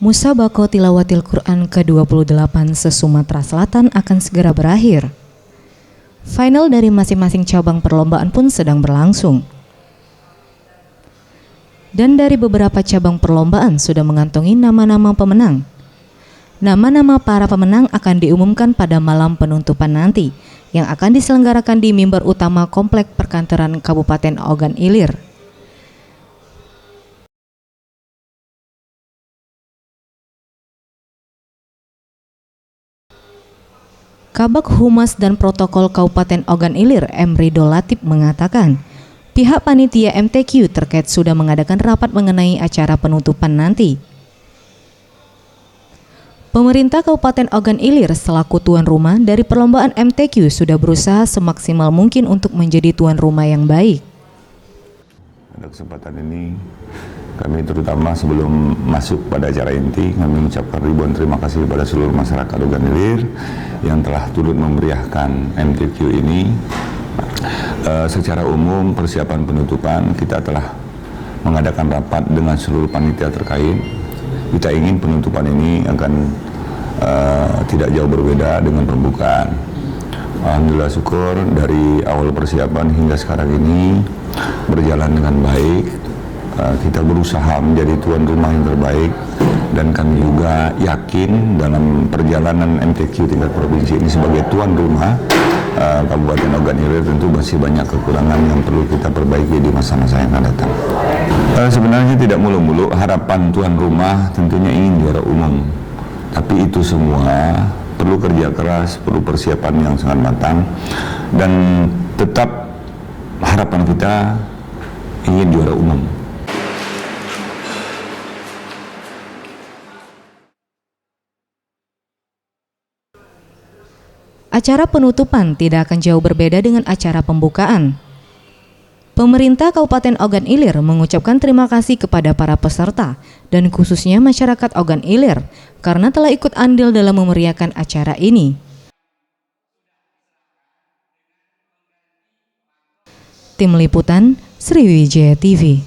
Musabaqah Tilawatil Quran ke-28 se-Sumatera Selatan akan segera berakhir. Final dari masing-masing cabang perlombaan pun sedang berlangsung. Dan dari beberapa cabang perlombaan sudah mengantongi nama-nama pemenang. Nama-nama para pemenang akan diumumkan pada malam penutupan nanti, yang akan diselenggarakan di mimbar utama Komplek Perkantoran Kabupaten Ogan Ilir. Kabag Humas dan Protokol Kabupaten Ogan Ilir, M. Ridho Latif mengatakan, pihak panitia MTQ terkait sudah mengadakan rapat mengenai acara penutupan nanti. Pemerintah Kabupaten Ogan Ilir selaku tuan rumah dari perlombaan MTQ sudah berusaha semaksimal mungkin untuk menjadi tuan rumah yang baik. Pada kesempatan ini, kami terutama sebelum masuk pada acara inti, kami mengucapkan ribuan terima kasih kepada seluruh masyarakat Ogan Ilir yang telah turut memeriahkan MTQ ini. Secara umum persiapan penutupan kita telah mengadakan rapat dengan seluruh panitia terkait. Kita ingin penutupan ini akan tidak jauh berbeda dengan pembukaan. Alhamdulillah syukur dari awal persiapan hingga sekarang ini berjalan dengan baik. Kita berusaha menjadi tuan rumah yang terbaik dan kami juga yakin dalam perjalanan MTQ tingkat provinsi ini sebagai tuan rumah Kabupaten Ogan Ilir tentu masih banyak kekurangan yang perlu kita perbaiki di masa-masa yang akan datang. Sebenarnya tidak mulu-mulu harapan tuan rumah tentunya ingin juara umum, tapi itu semua perlu kerja keras, perlu persiapan yang sangat matang, dan tetap harapan kita ingin juara umum. Acara penutupan tidak akan jauh berbeda dengan acara pembukaan. Pemerintah Kabupaten Ogan Ilir mengucapkan terima kasih kepada para peserta dan khususnya masyarakat Ogan Ilir karena telah ikut andil dalam memeriahkan acara ini. Tim Liputan Sriwijaya TV.